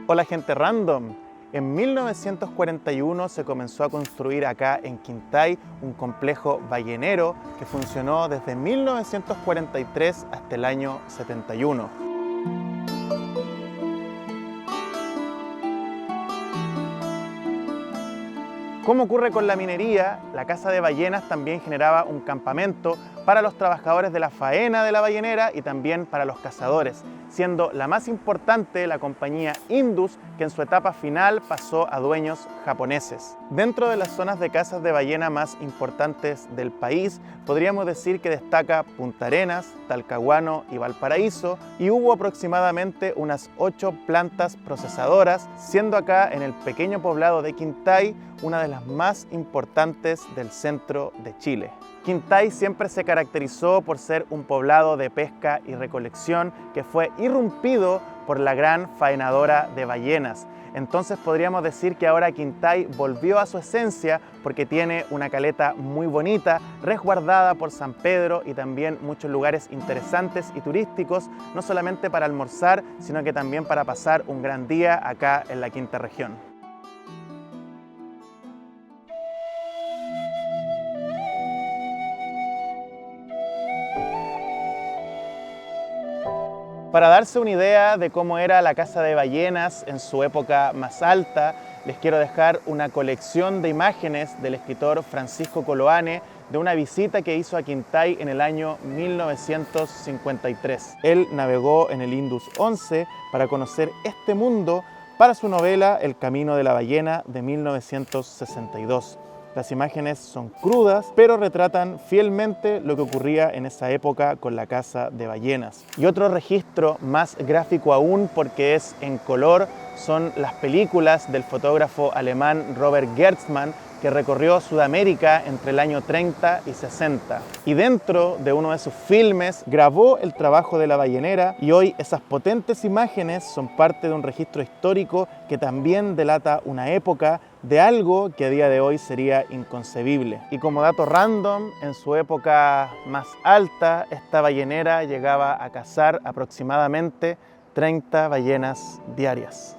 Hola gente random. En 1941 se comenzó a construir acá en Quintay un complejo ballenero que funcionó desde 1943 hasta el año 71. Como ocurre con la minería, la Casa de Ballenas también generaba un campamento para los trabajadores de la faena de la ballenera y también para los cazadores, siendo la más importante la compañía Indus, que en su etapa final pasó a dueños japoneses. Dentro de las zonas de cazas de ballena más importantes del país, podríamos decir que destaca Punta Arenas, Talcahuano y Valparaíso, y hubo aproximadamente unas 8 plantas procesadoras, siendo acá en el pequeño poblado de Quintay una de las más importantes del centro de Chile. Quintay siempre se caracterizó por ser un poblado de pesca y recolección que fue irrumpido por la gran faenadora de ballenas. Entonces podríamos decir que ahora Quintay volvió a su esencia porque tiene una caleta muy bonita, resguardada por San Pedro y también muchos lugares interesantes y turísticos, no solamente para almorzar, sino que también para pasar un gran día acá en la quinta región. Para darse una idea de cómo era la Casa de Ballenas en su época más alta, les quiero dejar una colección de imágenes del escritor Francisco Coloane de una visita que hizo a Quintay en el año 1953. Él navegó en el Indus 11 para conocer este mundo para su novela El Camino de la Ballena de 1962. Las imágenes son crudas, pero retratan fielmente lo que ocurría en esa época con la caza de ballenas. Y otro registro más gráfico aún, porque es en color, son las películas del fotógrafo alemán Robert Gertzmann, que recorrió Sudamérica entre el año 30 y 60. Y dentro de uno de sus filmes grabó el trabajo de la ballenera, y hoy esas potentes imágenes son parte de un registro histórico que también delata una época de algo que a día de hoy sería inconcebible. Y como dato random, en su época más alta, esta ballenera llegaba a cazar aproximadamente 30 ballenas diarias.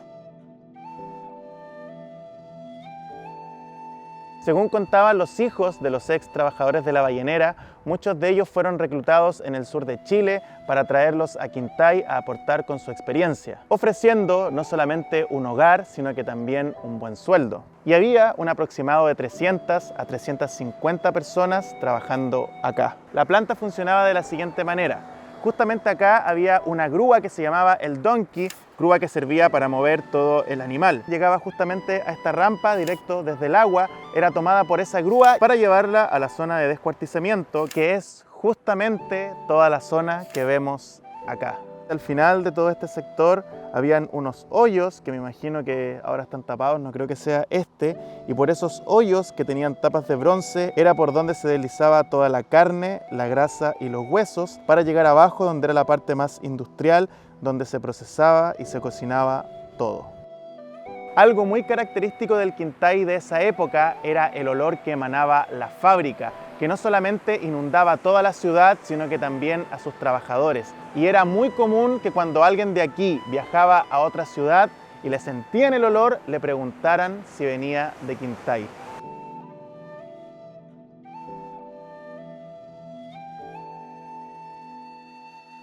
Según contaban los hijos de los ex trabajadores de la ballenera, muchos de ellos fueron reclutados en el sur de Chile para traerlos a Quintay a aportar con su experiencia, ofreciendo no solamente un hogar, sino que también un buen sueldo. Y había un aproximado de 300 a 350 personas trabajando acá. La planta funcionaba de la siguiente manera. Justamente acá había una grúa que se llamaba el donkey, grúa que servía para mover todo el animal. Llegaba justamente a esta rampa directo desde el agua, era tomada por esa grúa para llevarla a la zona de descuartizamiento, que es justamente toda la zona que vemos acá. Al final de todo este sector habían unos hoyos que me imagino que ahora están tapados, no creo que sea este, y por esos hoyos que tenían tapas de bronce era por donde se deslizaba toda la carne, la grasa y los huesos para llegar abajo, donde era la parte más industrial, donde se procesaba y se cocinaba todo. Algo muy característico del Quintay de esa época era el olor que emanaba la fábrica, que no solamente inundaba toda la ciudad, sino que también a sus trabajadores. Y era muy común que cuando alguien de aquí viajaba a otra ciudad y le sentían el olor, le preguntaran si venía de Quintay.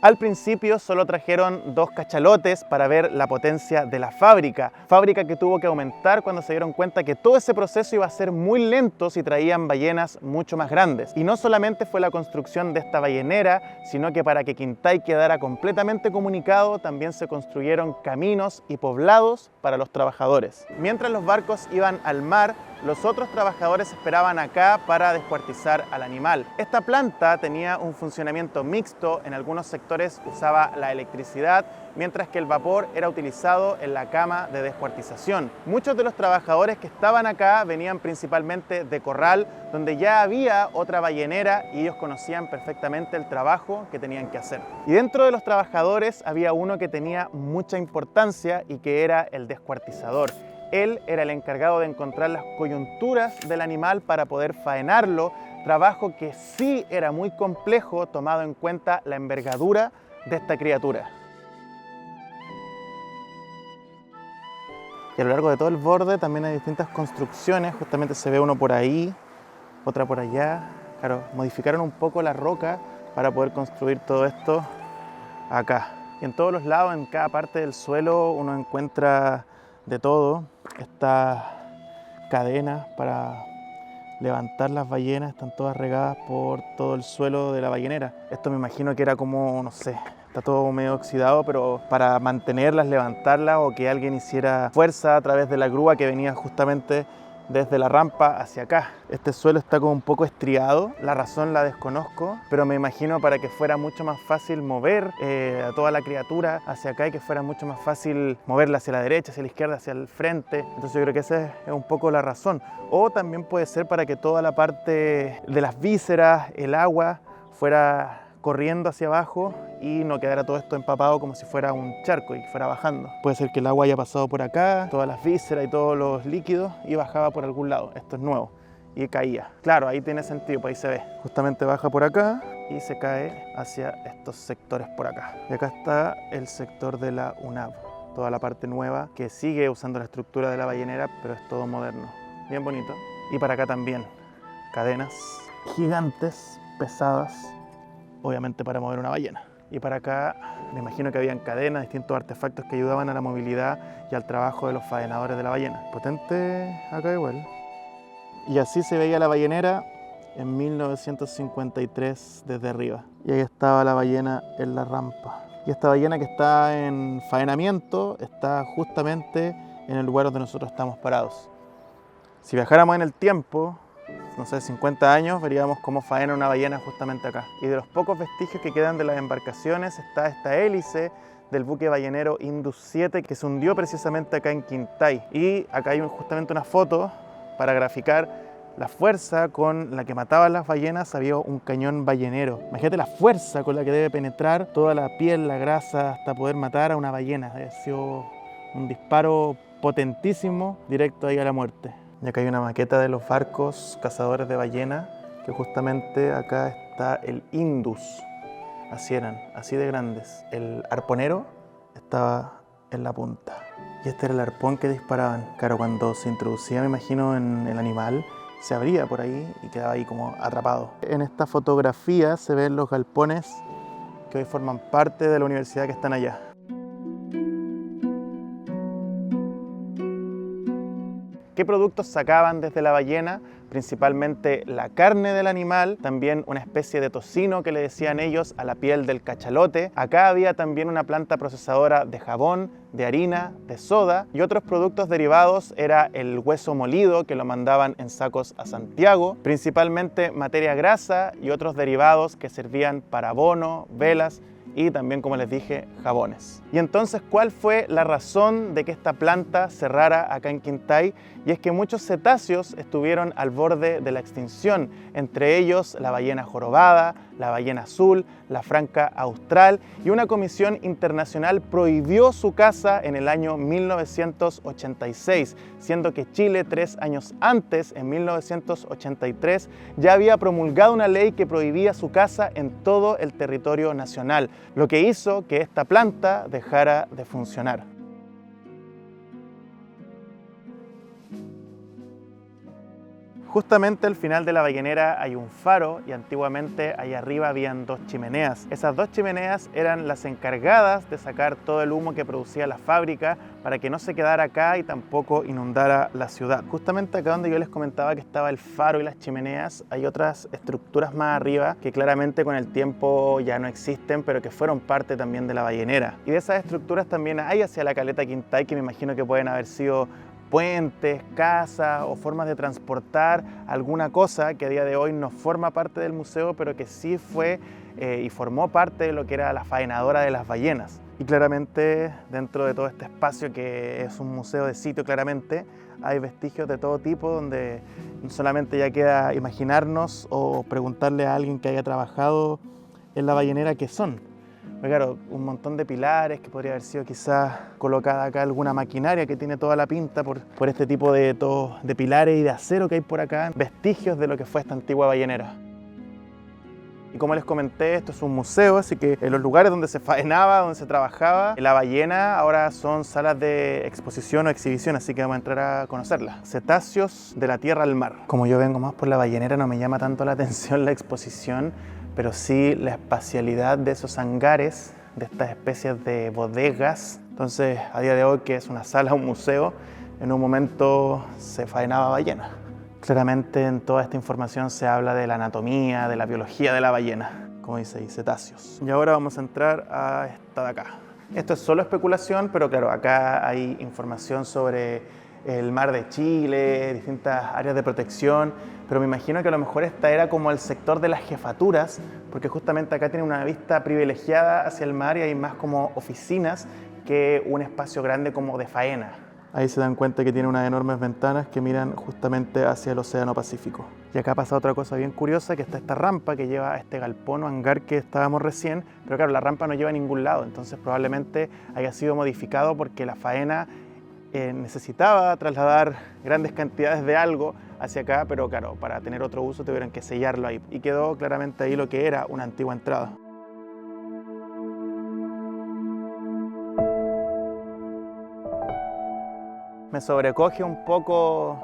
Al principio solo trajeron 2 cachalotes para ver la potencia de la fábrica que tuvo que aumentar cuando se dieron cuenta que todo ese proceso iba a ser muy lento si traían ballenas mucho más grandes. Y no solamente fue la construcción de esta ballenera, sino que para que Quintay quedara completamente comunicado, también se construyeron caminos y poblados para los trabajadores. Mientras los barcos iban al mar, los otros trabajadores esperaban acá para descuartizar al animal. Esta planta tenía un funcionamiento mixto, en algunos sectores usaba la electricidad, mientras que el vapor era utilizado en la cama de descuartización. Muchos de los trabajadores que estaban acá venían principalmente de Corral, donde ya había otra ballenera y ellos conocían perfectamente el trabajo que tenían que hacer. Y dentro de los trabajadores había uno que tenía mucha importancia y que era el descuartizador. Él era el encargado de encontrar las coyunturas del animal para poder faenarlo, trabajo que sí era muy complejo tomado en cuenta la envergadura de esta criatura. Y a lo largo de todo el borde también hay distintas construcciones, justamente se ve uno por ahí, otra por allá. Claro, modificaron un poco la roca para poder construir todo esto acá. Y en todos los lados, en cada parte del suelo, uno encuentra de todo. Estas cadenas para levantar las ballenas están todas regadas por todo el suelo de la ballenera. Esto me imagino que era como, no sé, está todo medio oxidado, pero para mantenerlas, levantarlas o que alguien hiciera fuerza a través de la grúa que venía justamente desde la rampa hacia acá. Este suelo está como un poco estriado, la razón la desconozco, pero me imagino para que fuera mucho más fácil mover a toda la criatura hacia acá y que fuera mucho más fácil moverla hacia la derecha, hacia la izquierda, hacia el frente. Entonces yo creo que esa es un poco la razón. O también puede ser para que toda la parte de las vísceras, el agua, fuera corriendo hacia abajo y no quedara todo esto empapado como si fuera un charco y fuera bajando. Puede ser que el agua haya pasado por acá, todas las vísceras y todos los líquidos y bajaba por algún lado. Esto es nuevo y caía. Claro, ahí tiene sentido, pues ahí se ve. Justamente baja por acá y se cae hacia estos sectores por acá. Y acá está el sector de la UNAV, toda la parte nueva que sigue usando la estructura de la ballenera, pero es todo moderno. Bien bonito. Y para acá también, cadenas gigantes, pesadas, obviamente para mover una ballena. Y para acá me imagino que habían cadenas, distintos artefactos que ayudaban a la movilidad y al trabajo de los faenadores de la ballena. Potente acá igual. Y así se veía la ballenera en 1953 desde arriba. Y ahí estaba la ballena en la rampa. Y esta ballena que está en faenamiento está justamente en el lugar donde nosotros estamos parados. Si viajáramos en el tiempo, no sé, 50 años, veríamos cómo faena una ballena justamente acá. Y de los pocos vestigios que quedan de las embarcaciones está esta hélice del buque ballenero Indus 7 que se hundió precisamente acá en Quintay. Y acá hay justamente una foto para graficar la fuerza con la que mataban las ballenas. Había un cañón ballenero. Imagínate la fuerza con la que debe penetrar toda la piel, la grasa, hasta poder matar a una ballena. Debe ser un disparo potentísimo directo ahí a la muerte. Y acá hay una maqueta de los barcos cazadores de ballena, que justamente acá está el Indus. Así eran, así de grandes. El arponero estaba en la punta. Y este era el arpón que disparaban. Claro, cuando se introducía, me imagino, en el animal, se abría por ahí y quedaba ahí como atrapado. En esta fotografía se ven los galpones que hoy forman parte de la universidad que están allá. ¿Qué productos sacaban desde la ballena? Principalmente la carne del animal, también una especie de tocino que le decían ellos a la piel del cachalote. Acá había también una planta procesadora de jabón, de harina, de soda y otros productos derivados era el hueso molido que lo mandaban en sacos a Santiago, principalmente materia grasa y otros derivados que servían para abono, velas y también, como les dije, jabones. Y entonces, ¿cuál fue la razón de que esta planta cerrara acá en Quintay? Y es que muchos cetáceos estuvieron al borde de la extinción, entre ellos la ballena jorobada, la ballena azul, la franca austral, y una comisión internacional prohibió su caza en el año 1986, siendo que Chile 3 años antes, en 1983, ya había promulgado una ley que prohibía su caza en todo el territorio nacional, lo que hizo que esta planta dejara de funcionar. Justamente al final de la ballenera hay un faro y antiguamente allá arriba habían dos chimeneas. Esas dos chimeneas eran las encargadas de sacar todo el humo que producía la fábrica para que no se quedara acá y tampoco inundara la ciudad. Justamente acá donde yo les comentaba que estaba el faro y las chimeneas, hay otras estructuras más arriba que claramente con el tiempo ya no existen, pero que fueron parte también de la ballenera. Y de esas estructuras también hay hacia la caleta Quintay, que me imagino que pueden haber sido puentes, casas o formas de transportar alguna cosa que a día de hoy no forma parte del museo, pero que sí fue y formó parte de lo que era la faenadora de las ballenas. Y claramente dentro de todo este espacio que es un museo de sitio, claramente hay vestigios de todo tipo donde solamente ya queda imaginarnos o preguntarle a alguien que haya trabajado en la ballenera qué son. Pero claro, un montón de pilares que podría haber sido quizás colocada acá alguna maquinaria que tiene toda la pinta por este tipo de pilares y de acero que hay por acá, vestigios de lo que fue esta antigua ballenera. Y como les comenté, esto es un museo, así que en los lugares donde se faenaba, donde se trabajaba la ballena, ahora son salas de exposición o exhibición, así que vamos a entrar a conocerla. Cetáceos de la tierra al mar. Como yo vengo más por la ballenera, no me llama tanto la atención la exposición, pero sí la espacialidad de esos hangares, de estas especies de bodegas. Entonces, a día de hoy, que es una sala, un museo, en un momento se faenaba ballena. Claramente en toda esta información se habla de la anatomía, de la biología de la ballena, como dice ahí, cetáceos. Y ahora vamos a entrar a esta de acá. Esto es solo especulación, pero claro, acá hay información sobre el mar de Chile, distintas áreas de protección, pero me imagino que a lo mejor esta era como el sector de las jefaturas, porque justamente acá tiene una vista privilegiada hacia el mar y hay más como oficinas que un espacio grande como de faena. Ahí se dan cuenta que tiene unas enormes ventanas que miran justamente hacia el Océano Pacífico. Y acá pasa otra cosa bien curiosa, que está esta rampa que lleva a este galpón o hangar que estábamos recién, pero claro, la rampa no lleva a ningún lado, entonces probablemente haya sido modificado porque la faena necesitaba trasladar grandes cantidades de algo hacia acá, pero claro, para tener otro uso tuvieron que sellarlo ahí. Y quedó claramente ahí lo que era una antigua entrada. Me sobrecoge un poco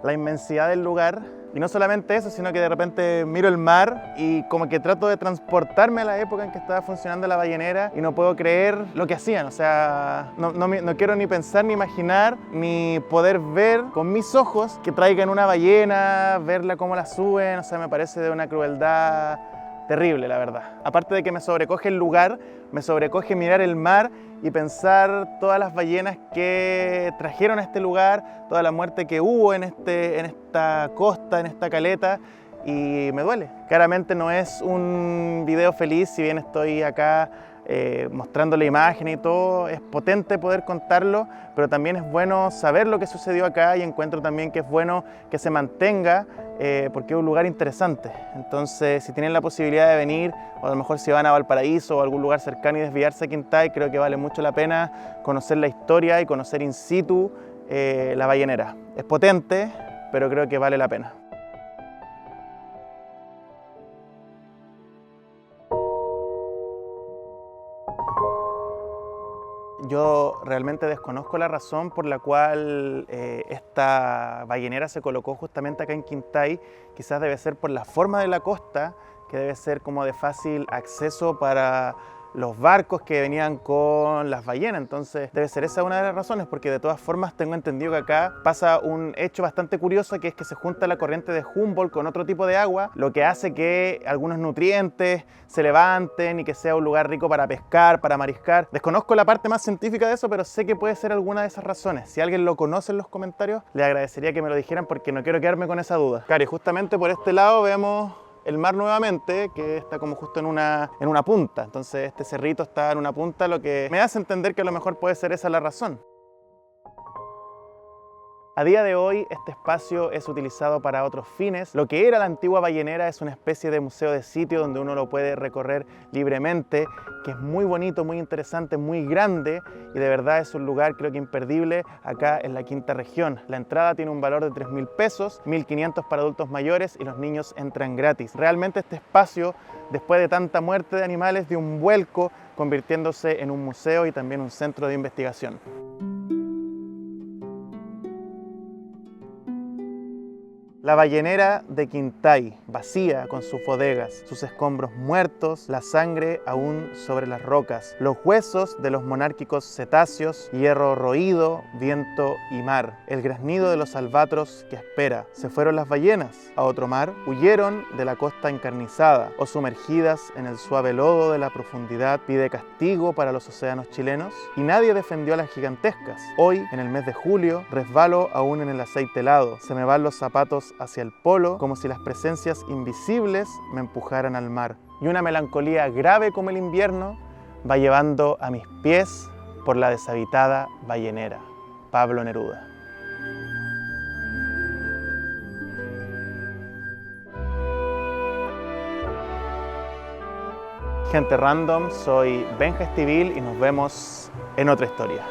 la inmensidad del lugar. Y no solamente eso, sino que de repente miro el mar y como que trato de transportarme a la época en que estaba funcionando la ballenera y no puedo creer lo que hacían. O sea, no quiero ni pensar, ni imaginar, ni poder ver con mis ojos que traigan una ballena, verla cómo la suben. O sea, me parece de una crueldad terrible, la verdad. Aparte de que me sobrecoge el lugar, me sobrecoge mirar el mar y pensar todas las ballenas que trajeron a este lugar, toda la muerte que hubo en esta costa, en esta caleta, y me duele. Claramente no es un video feliz, si bien estoy acá mostrando la imagen y todo, es potente poder contarlo, pero también es bueno saber lo que sucedió acá y encuentro también que es bueno que se mantenga porque es un lugar interesante. Entonces, si tienen la posibilidad de venir, o a lo mejor si van a Valparaíso o a algún lugar cercano y desviarse a Quintay, creo que vale mucho la pena conocer la historia y conocer in situ la ballenera. Es potente, pero creo que vale la pena. Yo realmente desconozco la razón por la cual esta ballenera se colocó justamente acá en Quintay. Quizás debe ser por la forma de la costa, que debe ser como de fácil acceso para los barcos que venían con las ballenas. Entonces debe ser esa una de las razones, porque de todas formas tengo entendido que acá pasa un hecho bastante curioso, que es que se junta la corriente de Humboldt con otro tipo de agua, lo que hace que algunos nutrientes se levanten y que sea un lugar rico para pescar, para mariscar. Desconozco la parte más científica de eso, pero sé que puede ser alguna de esas razones. Si alguien lo conoce en los comentarios, le agradecería que me lo dijeran porque no quiero quedarme con esa duda. Claro, y justamente por este lado vemos el mar nuevamente, que está como justo en una punta. Entonces este cerrito está en una punta, lo que me hace entender que a lo mejor puede ser esa la razón. A día de hoy este espacio es utilizado para otros fines. Lo que era la antigua ballenera es una especie de museo de sitio donde uno lo puede recorrer libremente, que es muy bonito, muy interesante, muy grande y de verdad es un lugar creo que imperdible acá en la quinta región. La entrada tiene un valor de 3.000 pesos, 1.500 para adultos mayores y los niños entran gratis. Realmente este espacio, después de tanta muerte de animales, dio un vuelco convirtiéndose en un museo y también un centro de investigación. La ballenera de Quintay, vacía con sus bodegas, sus escombros muertos, la sangre aún sobre las rocas, los huesos de los monárquicos cetáceos, hierro roído, viento y mar, el graznido de los albatros que espera. Se fueron las ballenas a otro mar, huyeron de la costa encarnizada o sumergidas en el suave lodo de la profundidad, pide castigo para los océanos chilenos y nadie defendió a las gigantescas. Hoy, en el mes de julio, resbalo aún en el aceite helado, se me van los zapatos hacia el polo, como si las presencias invisibles me empujaran al mar. Y una melancolía grave como el invierno va llevando a mis pies por la deshabitada ballenera. Pablo Neruda. Gente random, soy Benja Estivil y nos vemos en otra historia.